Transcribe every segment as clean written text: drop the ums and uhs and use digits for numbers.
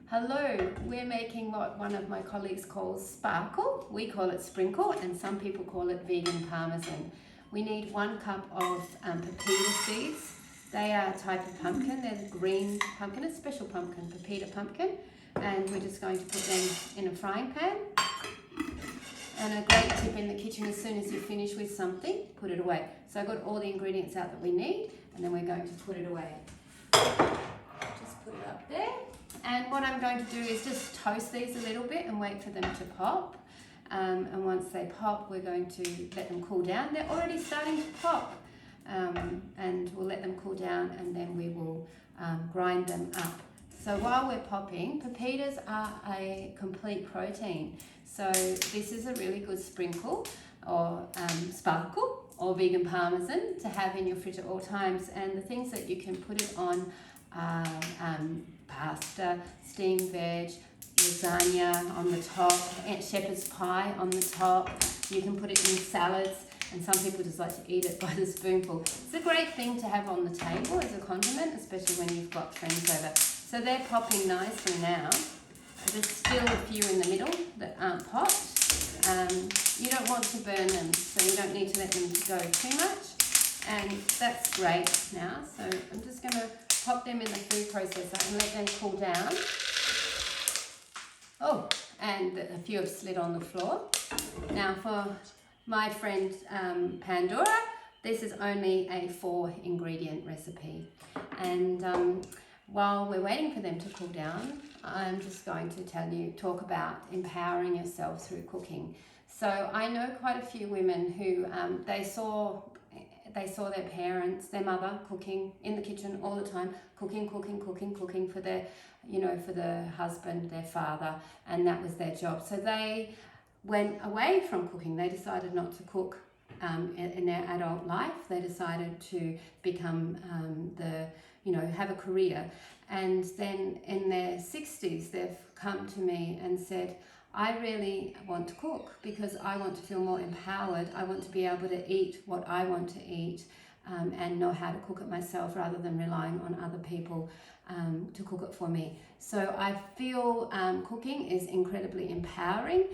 Hello, we're making what one of my colleagues calls sparkle. We call it sprinkle and some people call it vegan parmesan. We need 1 cup of pepita seeds. They are a type of pumpkin. They're the green pumpkin, a special pumpkin, pepita pumpkin. And we're just going to put them in a frying pan. And a great tip in the kitchen, as soon as you finish with something, put it away. So I've got all the ingredients out that we need, and then we're going to put it away. Just put it up there. And what I'm going to do is just toast these a little bit and wait for them to pop. And once they pop, we're going to let them cool down. They're already starting to pop. And we'll let them cool down, and then we will grind them up. So while we're popping, pepitas are a complete protein. So this is a really good sprinkle or sparkle or vegan parmesan to have in your fridge at all times. And the things that you can put it on are pasta, steamed veg, lasagna on the top, shepherd's pie on the top. You can put it in salads, and some people just like to eat it by the spoonful. It's a great thing to have on the table as a condiment, especially when you've got friends over. So they're popping nicely now. There's still a few in the middle that aren't popped. You don't want to burn them, so you don't need to let them go too much. And that's great now. So I'm just going to pop them in the food processor and let them cool down. Oh, and a few have slid on the floor. Now for my friend Pandora, this is only a 4 ingredient recipe. And while we're waiting for them to cool down, I'm just going to talk about empowering yourself through cooking. So I know quite a few women who they saw their parents, their mother cooking in the kitchen all the time, cooking for their, for the husband, their father, and that was their job. So they went away from cooking. They decided not to cook in their adult life. They decided to become have a career. And then in their 60s, they've come to me and said, I really want to cook because I want to feel more empowered. I want to be able to eat what I want to eat and know how to cook it myself rather than relying on other people to cook it for me. So I feel cooking is incredibly empowering,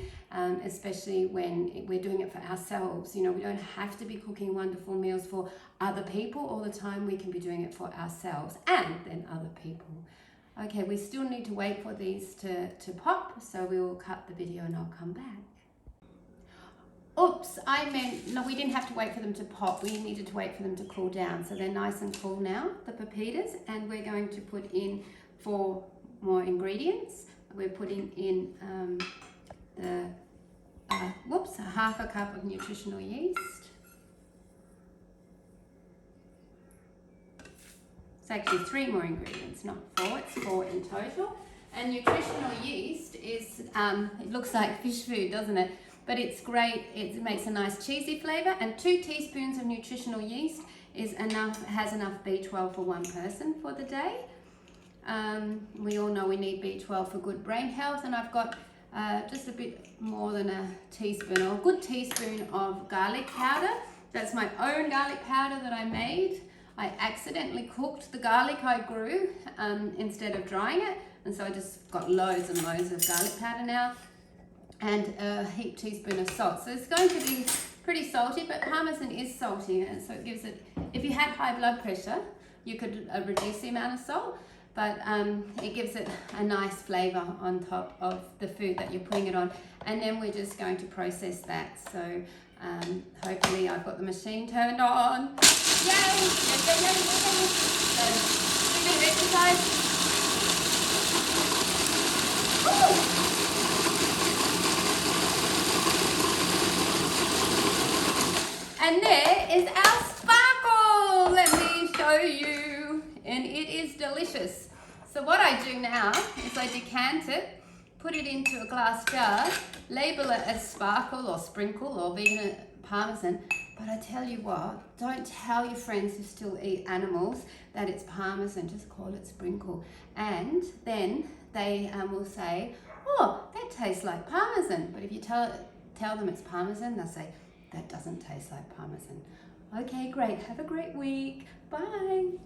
especially when we're doing it for ourselves. We don't have to be cooking wonderful meals for other people all the time. We can be doing it for ourselves and then other people. Okay, we still need to wait for these to pop, so we will cut the video and I'll come back. Oops, no, we didn't have to wait for them to pop. We needed to wait for them to cool down. So they're nice and cool now, the pepitas, and we're going to put in 4 more ingredients. We're putting in half a cup of nutritional yeast. It's actually 3 more ingredients, not 4. It's 4 in total. And nutritional yeast is, it looks like fish food, doesn't it? But it's great. It makes a nice cheesy flavor. And 2 teaspoons of nutritional yeast has enough B12 for 1 person for the day. We all know we need B12 for good brain health. And I've got just a bit more than a teaspoon, or a good teaspoon of garlic powder. That's my own garlic powder that I made. I accidentally cooked the garlic I grew instead of drying it, and so I just got loads and loads of garlic powder now, and a heaped teaspoon of salt. So it's going to be pretty salty, but Parmesan is salty, and so it gives it, if you had high blood pressure, you could reduce the amount of salt, but it gives it a nice flavor on top of the food that you're putting it on. And then we're just going to process that. So hopefully I've got the machine turned on. Yay! Yay! So we're going to exercise. Woo! And there is our sparkle. Let me show you. And it is delicious. So what I do now is I decant it, put it into a glass jar, label it as sparkle or sprinkle or vegan parmesan. But I tell you what, don't tell your friends who still eat animals that it's parmesan, just call it sprinkle. And then they will say, oh, that tastes like parmesan. But if you tell them it's parmesan, they'll say, that doesn't taste like parmesan. Okay, great. Have a great week. Bye.